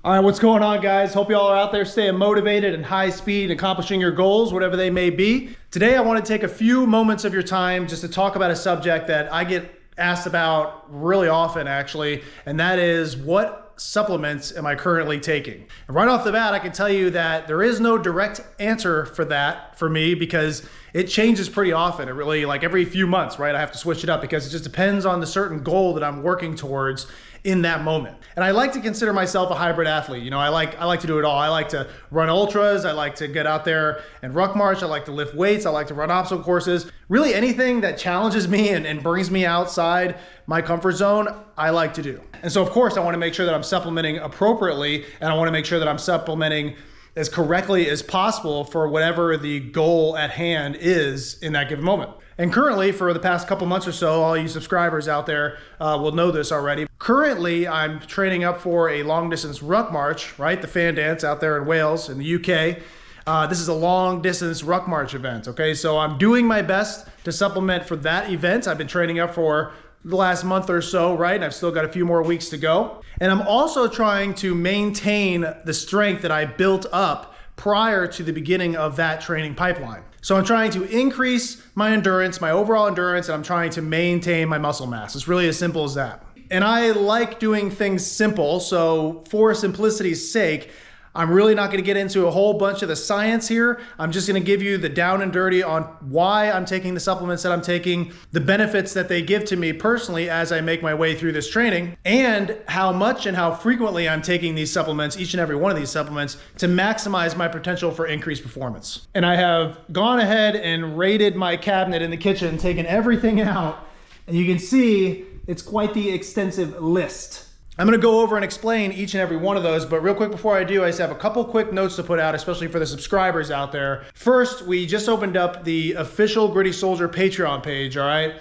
All right, what's going on, guys? Hope you all are out there staying motivated and high speed, accomplishing your goals, whatever they may be. Today, I want to take a few moments of your time just to talk about a subject that I get asked about really often, actually, and that is what supplements am I currently taking? And right off the bat, I can tell you that there is no direct answer for that for me because it changes pretty often. It really, like every few months, right? I have to switch it up because it just depends on the certain goal that I'm working towards in that moment. And I like to consider myself a hybrid athlete. You know, I like to do it all. I like to run ultras. I like to get out there and ruck march. I like to lift weights. I like to run obstacle courses. Really anything that challenges me and brings me outside my comfort zone, I like to do. And so of course I want to make sure that I'm supplementing appropriately, and I want to make sure that I'm supplementing as correctly as possible for whatever the goal at hand is in that given moment. And currently, for the past couple months or so, all you subscribers out there will know this already. Currently, I'm training up for a long distance ruck march, right? The fan dance out there in Wales, in the UK. This is a long distance ruck march event, okay? So I'm doing my best to supplement for that event. I've been training up for the last month or so, right? And I've still got a few more weeks to go. And I'm also trying to maintain the strength that I built up prior to the beginning of that training pipeline. So I'm trying to increase my endurance, my overall endurance, and I'm trying to maintain my muscle mass. It's really as simple as that. And I like doing things simple, so for simplicity's sake, I'm really not gonna get into a whole bunch of the science here. I'm just gonna give you the down and dirty on why I'm taking the supplements that I'm taking, the benefits that they give to me personally as I make my way through this training, and how much and how frequently I'm taking these supplements, each and every one of these supplements, to maximize my potential for increased performance. And I have gone ahead and raided my cabinet in the kitchen, taken everything out, and you can see it's quite the extensive list. I'm gonna go over and explain each and every one of those, but real quick before I do, I just have a couple quick notes to put out, especially for the subscribers out there. First, we just opened up the official Gritty Soldier Patreon page, all right?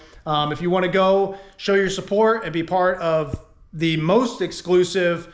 If you wanna go show your support and be part of the most exclusive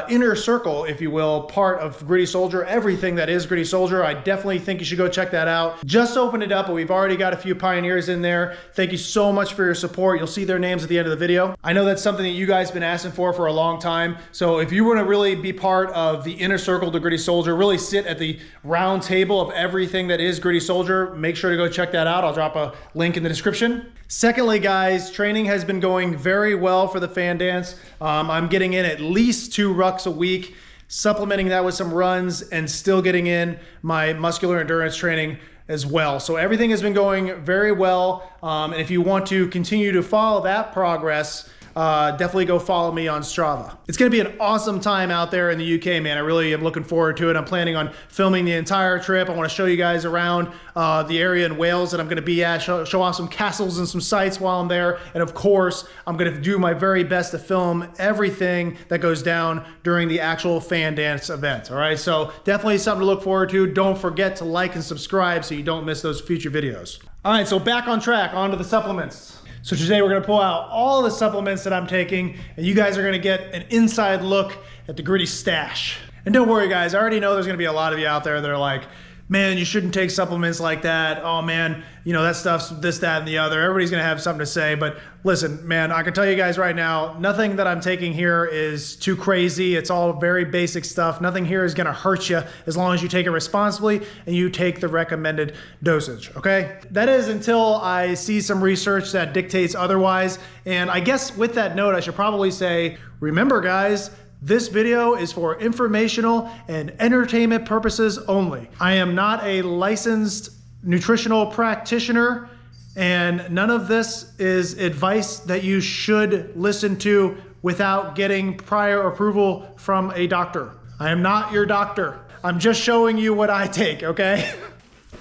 inner circle, if you will, part of Gritty Soldier, everything that is Gritty Soldier, I definitely think you should go check that out. Just opened it up, but we've already got a few pioneers in there. Thank you so much for your support. You'll see their names at the end of the video. I know that's something that you guys have been asking for a long time. So if you want to really be part of the inner circle to Gritty Soldier, really sit at the round table of everything that is Gritty Soldier, make sure to go check that out. I'll drop a link in the description. Secondly, guys, training has been going very well for the fan dance. I'm getting in at least 2 rucks a week, supplementing that with some runs and still getting in my muscular endurance training as well. So everything has been going very well. And if you want to continue to follow that progress, definitely go follow me on Strava. It's gonna be an awesome time out there in the UK, man. I really am looking forward to it. I'm planning on filming the entire trip. I wanna show you guys around the area in Wales that I'm gonna be at, show off some castles and some sites while I'm there. And of course, I'm gonna do my very best to film everything that goes down during the actual fan dance event, all right? So definitely something to look forward to. Don't forget to like and subscribe so you don't miss those future videos. All right, so back on track, on to the supplements. So today we're gonna pull out all the supplements that I'm taking, and you guys are gonna get an inside look at the Gritty stash. And don't worry guys, I already know there's gonna be a lot of you out there that are like, man, you shouldn't take supplements like that. Oh man, you know, that stuff's this, that, and the other. Everybody's gonna have something to say, but listen, man, I can tell you guys right now, nothing that I'm taking here is too crazy. It's all very basic stuff. Nothing here is gonna hurt you as long as you take it responsibly and you take the recommended dosage, okay? That is until I see some research that dictates otherwise. And I guess with that note, I should probably say, remember guys, this video is for informational and entertainment purposes only. I am not a licensed nutritional practitioner, and none of this is advice that you should listen to without getting prior approval from a doctor. I am not your doctor. I'm just showing you what I take, okay?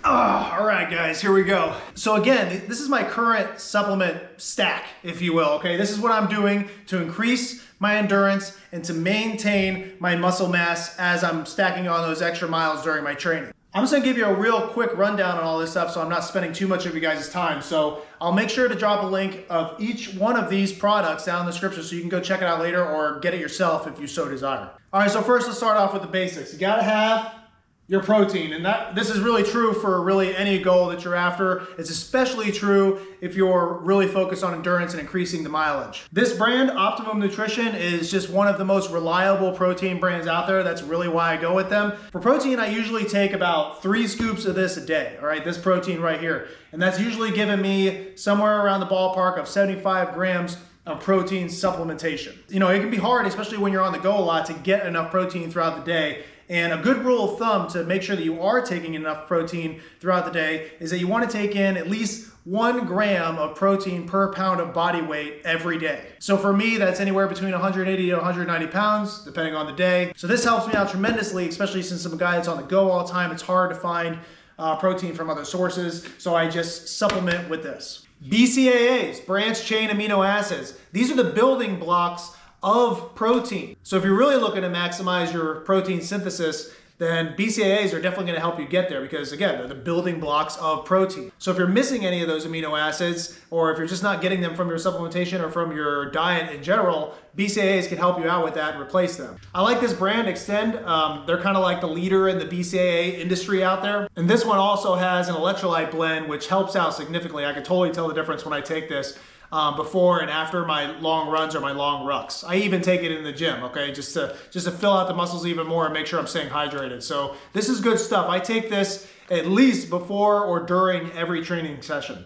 All right, guys, here we go. So again, this is my current supplement stack, if you will, okay? This is what I'm doing to increase my endurance and to maintain my muscle mass as I'm stacking on those extra miles during my training. I'm just gonna give you a real quick rundown on all this stuff so I'm not spending too much of you guys' time. So I'll make sure to drop a link of each one of these products down in the description so you can go check it out later or get it yourself if you so desire. All right, so first let's start off with the basics. You gotta have your protein. And this is really true for really any goal that you're after. It's especially true if you're really focused on endurance and increasing the mileage. This brand, Optimum Nutrition, is just one of the most reliable protein brands out there. That's really why I go with them. For protein, I usually take about 3 scoops of this a day, all right, this protein right here. And that's usually giving me somewhere around the ballpark of 75 grams of protein supplementation. You know, it can be hard, especially when you're on the go a lot, to get enough protein throughout the day. And a good rule of thumb to make sure that you are taking enough protein throughout the day is that you want to take in at least 1 gram of protein per pound of body weight every day. So for me, that's anywhere between 180 to 190 pounds, depending on the day. So this helps me out tremendously, especially since I'm a guy that's on the go all the time. It's hard to find protein from other sources, so I just supplement with this. BCAAs, branched chain amino acids. These are the building blocks of protein. So if you're really looking to maximize your protein synthesis, then BCAAs are definitely going to help you get there because, again, they're the building blocks of protein. So if you're missing any of those amino acids, or if you're just not getting them from your supplementation or from your diet in general, BCAAs can help you out with that and replace them. I like this brand, Extend. They're kind of like the leader in the BCAA industry out there. And this one also has an electrolyte blend, which helps out significantly. I can totally tell the difference when I take this. Before and after my long runs or my long rucks. I even take it in the gym, okay, just to fill out the muscles even more and make sure I'm staying hydrated. So this is good stuff. I take this at least before or during every training session.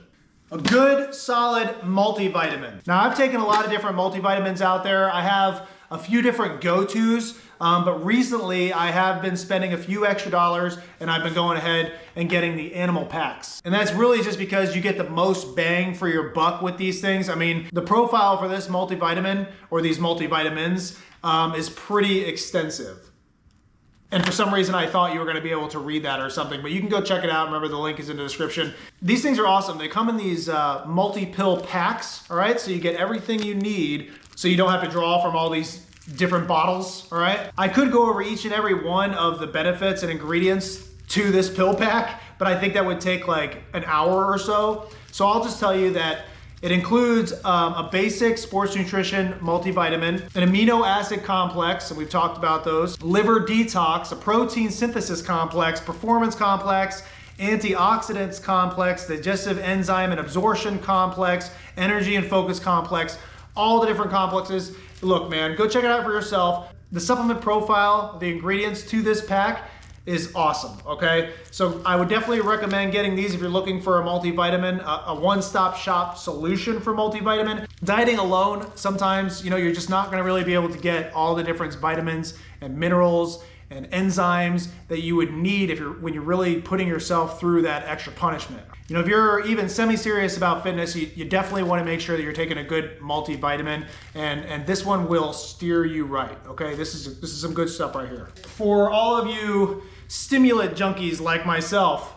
A good, solid multivitamin. Now, I've taken a lot of different multivitamins out there. I have a few different go-tos, but recently I have been spending a few extra dollars and I've been going ahead and getting the animal packs. And that's really just because you get the most bang for your buck with these things. I mean, the profile for this multivitamin or these multivitamins is pretty extensive. And for some reason, I thought you were going to be able to read that or something, but you can go check it out. Remember, the link is in the description. These things are awesome. They come in these multi-pill packs, all right? So you get everything you need so you don't have to draw from all these different bottles, all right? I could go over each and every one of the benefits and ingredients to this pill pack, but I think that would take like an hour or so. So I'll just tell you that it includes a basic sports nutrition multivitamin, an amino acid complex, and we've talked about those, liver detox, a protein synthesis complex, performance complex, antioxidants complex, digestive enzyme and absorption complex, energy and focus complex, all the different complexes. Look, man, go check it out for yourself. The supplement profile, the ingredients to this pack is awesome, okay? So I would definitely recommend getting these if you're looking for a multivitamin, a one-stop shop solution for multivitamin. Dieting alone, sometimes, you know, you're just not gonna really be able to get all the different vitamins and minerals and enzymes that you would need when you're really putting yourself through that extra punishment. You know, if you're even semi-serious about fitness, you definitely want to make sure that you're taking a good multivitamin, and this one will steer you right, okay? This is some good stuff right here. For all of you stimulant junkies like myself,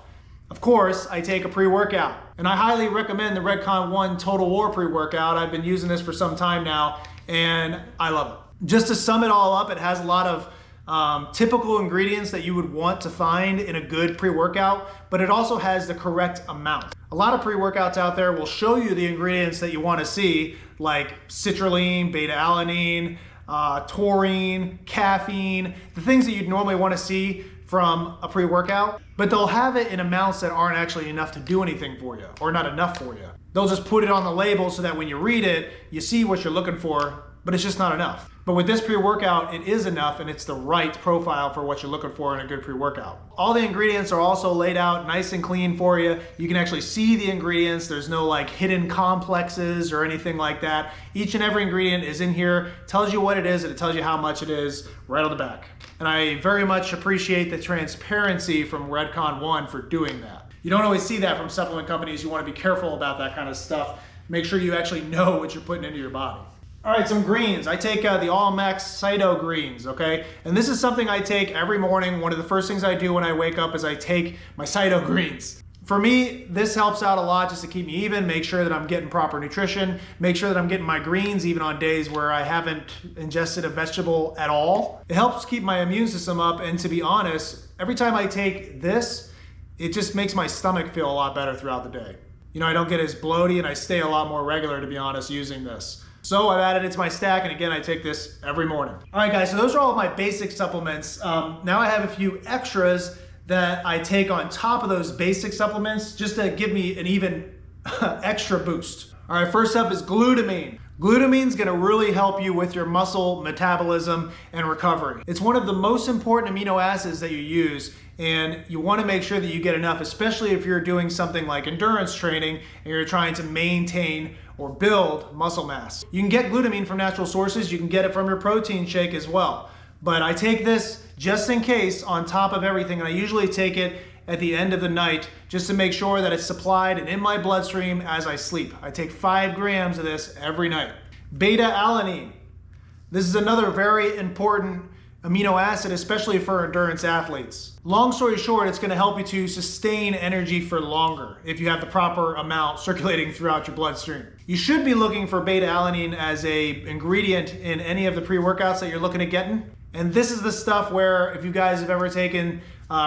of course, I take a pre-workout, and I highly recommend the Redcon 1 Total War pre-workout. I've been using this for some time now, and I love it. Just to sum it all up, it has a lot of typical ingredients that you would want to find in a good pre-workout, but it also has the correct amount. A lot of pre-workouts out there will show you the ingredients that you want to see, like citrulline, beta-alanine, taurine, caffeine, the things that you'd normally want to see from a pre-workout, but they'll have it in amounts that aren't actually enough to do anything for you, or not enough for you. They'll just put it on the label so that when you read it, you see what you're looking for, but it's just not enough. But with this pre-workout, it is enough, and it's the right profile for what you're looking for in a good pre-workout. All the ingredients are also laid out nice and clean for you. You can actually see the ingredients. There's no like hidden complexes or anything like that. Each and every ingredient is in here, tells you what it is, and it tells you how much it is right on the back. And I very much appreciate the transparency from Redcon 1 for doing that. You don't always see that from supplement companies. You want to be careful about that kind of stuff. Make sure you actually know what you're putting into your body. All right, some greens. I take the All Max Cyto greens, okay? And this is something I take every morning. One of the first things I do when I wake up is I take my Cyto greens. For me, this helps out a lot just to keep me even, make sure that I'm getting proper nutrition, make sure that I'm getting my greens even on days where I haven't ingested a vegetable at all. It helps keep my immune system up, and to be honest, every time I take this, it just makes my stomach feel a lot better throughout the day. You know, I don't get as bloaty, and I stay a lot more regular, to be honest, using this. So I've added it to my stack, and again, I take this every morning. All right, guys, so those are all of my basic supplements. Now I have a few extras that I take on top of those basic supplements just to give me an even extra boost. All right, first up is glutamine. Glutamine is going to really help you with your muscle metabolism and recovery. It's one of the most important amino acids that you use, and you want to make sure that you get enough, especially if you're doing something like endurance training and you're trying to maintain or build muscle mass. You can get glutamine from natural sources. You can get it from your protein shake as well. But I take this just in case on top of everything, and I usually take it at the end of the night just to make sure that it's supplied and in my bloodstream as I sleep. I take 5 grams of this every night. Beta-alanine. This is another very important amino acid, especially for endurance athletes. Long story short, it's going to help you to sustain energy for longer if you have the proper amount circulating throughout your bloodstream. You should be looking for beta-alanine as an ingredient in any of the pre-workouts that you're looking at getting. And this is the stuff where if you guys have ever taken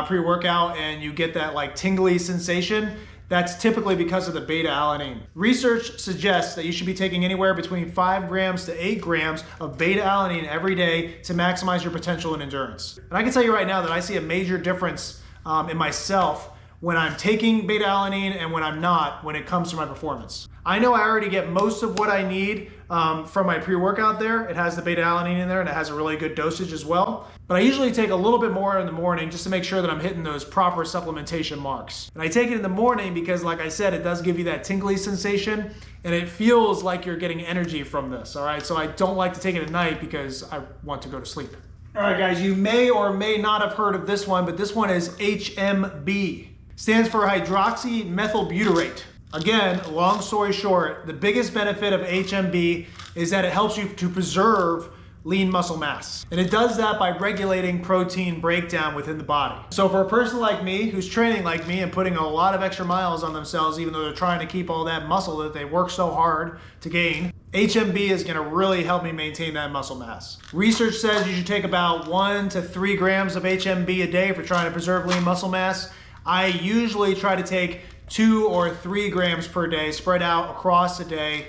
pre-workout and you get that like tingly sensation, that's typically because of the beta-alanine. Research suggests that you should be taking anywhere between 5 grams to 8 grams of beta-alanine every day to maximize your potential in endurance. And I can tell you right now that I see a major difference in myself when I'm taking beta-alanine and when I'm not when it comes to my performance. I know I already get most of what I need from my pre-workout there. It has the beta-alanine in there and it has a really good dosage as well. But I usually take a little bit more in the morning just to make sure that I'm hitting those proper supplementation marks. And I take it in the morning because, like I said, it does give you that tingly sensation and it feels like you're getting energy from this, all right? So I don't like to take it at night because I want to go to sleep. All right, guys, you may or may not have heard of this one, but this one is HMB. Stands for hydroxymethylbutyrate. Again, long story short, the biggest benefit of HMB is that it helps you to preserve lean muscle mass. And it does that by regulating protein breakdown within the body. So for a person like me, who's training like me and putting a lot of extra miles on themselves, even though they're trying to keep all that muscle that they work so hard to gain, HMB is gonna really help me maintain that muscle mass. Research says you should take about 1 to 3 grams of HMB a day if you're trying to preserve lean muscle mass. I usually try to take 2 or 3 grams per day spread out across the day,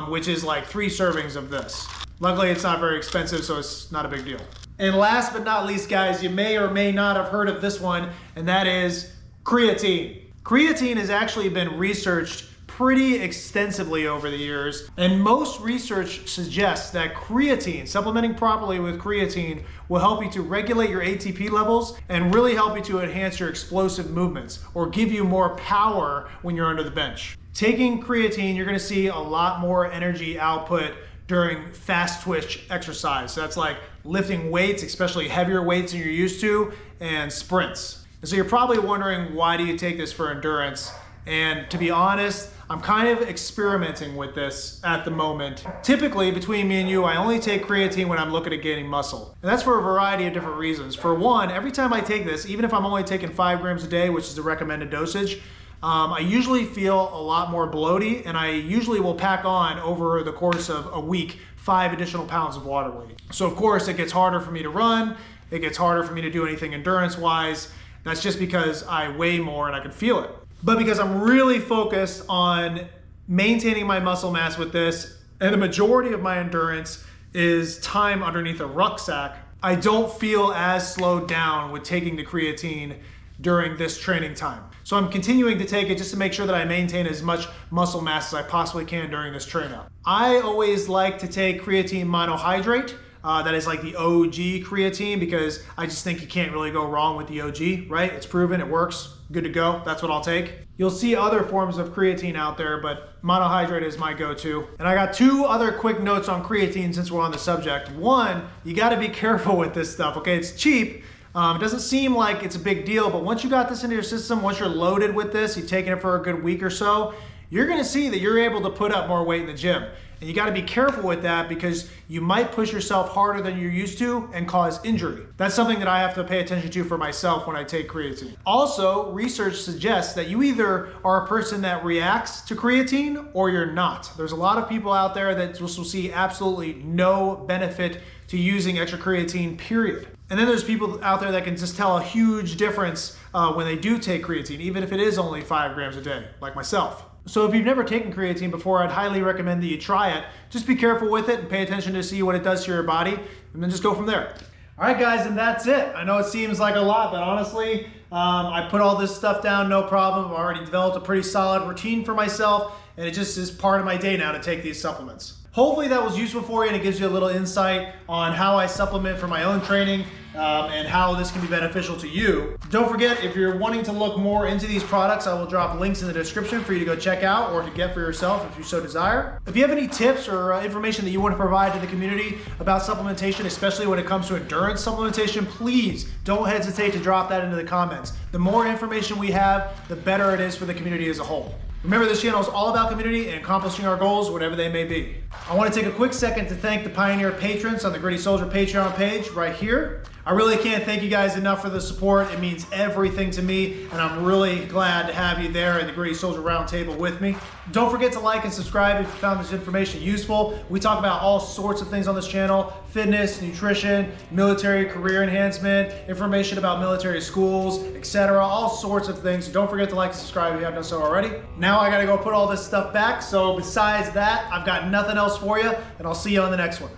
which is like 3 servings of this. Luckily, it's not very expensive, so it's not a big deal. And last but not least, guys, you may or may not have heard of this one, and that is creatine. Creatine has actually been researched pretty extensively over the years, and most research suggests that creatine, supplementing properly with creatine, will help you to regulate your ATP levels and really help you to enhance your explosive movements or give you more power when you're under the bench. Taking creatine, you're gonna see a lot more energy output during fast twitch exercise. So that's like lifting weights, especially heavier weights than you're used to, and sprints. And so you're probably wondering, why do you take this for endurance? And to be honest, I'm kind of experimenting with this at the moment. Typically, between me and you, I only take creatine when I'm looking at gaining muscle. And that's for a variety of different reasons. For one, every time I take this, even if I'm only taking 5 grams a day, which is the recommended dosage, I usually feel a lot more bloaty, and I usually will pack on over the course of a week 5 additional pounds of water weight. So of course it gets harder for me to run, it gets harder for me to do anything endurance-wise. That's just because I weigh more and I can feel it. But because I'm really focused on maintaining my muscle mass with this, and the majority of my endurance is time underneath a rucksack, I don't feel as slowed down with taking the creatine during this training time. So I'm continuing to take it just to make sure that I maintain as much muscle mass as I possibly can during this train out. I always like to take creatine monohydrate. That is like the OG creatine, because I just think you can't really go wrong with the OG, right? It's proven, it works, good to go. That's what I'll take. You'll see other forms of creatine out there, but monohydrate is my go-to. And I got 2 other quick notes on creatine since we're on the subject. One, you gotta be careful with this stuff, okay? It's cheap. It doesn't seem like it's a big deal, but once you got this into your system, once you're loaded with this, you've taken it for a good week or so, you're gonna see that you're able to put up more weight in the gym. And you gotta be careful with that, because you might push yourself harder than you're used to and cause injury. That's something that I have to pay attention to for myself when I take creatine. Also, research suggests that you either are a person that reacts to creatine or you're not. There's a lot of people out there that will see absolutely no benefit to using extra creatine, period. And then there's people out there that can just tell a huge difference when they do take creatine, even if it is only 5 grams a day, like myself. So if you've never taken creatine before, I'd highly recommend that you try it. Just be careful with it and pay attention to see what it does to your body, and then just go from there. All right, guys, and that's it. I know it seems like a lot, but honestly, I put all this stuff down, no problem. I've already developed a pretty solid routine for myself, and it just is part of my day now to take these supplements. Hopefully that was useful for you, and it gives you a little insight on how I supplement for my own training and how this can be beneficial to you. Don't forget, if you're wanting to look more into these products, I will drop links in the description for you to go check out or to get for yourself if you so desire. If you have any tips or information that you want to provide to the community about supplementation, especially when it comes to endurance supplementation, please don't hesitate to drop that into the comments. The more information we have, the better it is for the community as a whole. Remember, this channel is all about community and accomplishing our goals, whatever they may be. I want to take a quick second to thank the Pioneer patrons on the Gritty Soldier Patreon page right here. I really can't thank you guys enough for the support. It means everything to me, and I'm really glad to have you there at the Gritty Soldier Roundtable with me. Don't forget to like and subscribe if you found this information useful. We talk about all sorts of things on this channel: fitness, nutrition, military career enhancement, information about military schools, etc. All sorts of things. So don't forget to like and subscribe if you haven't done so already. Now I gotta go put all this stuff back. So besides that, I've got nothing else for you, and I'll see you on the next one.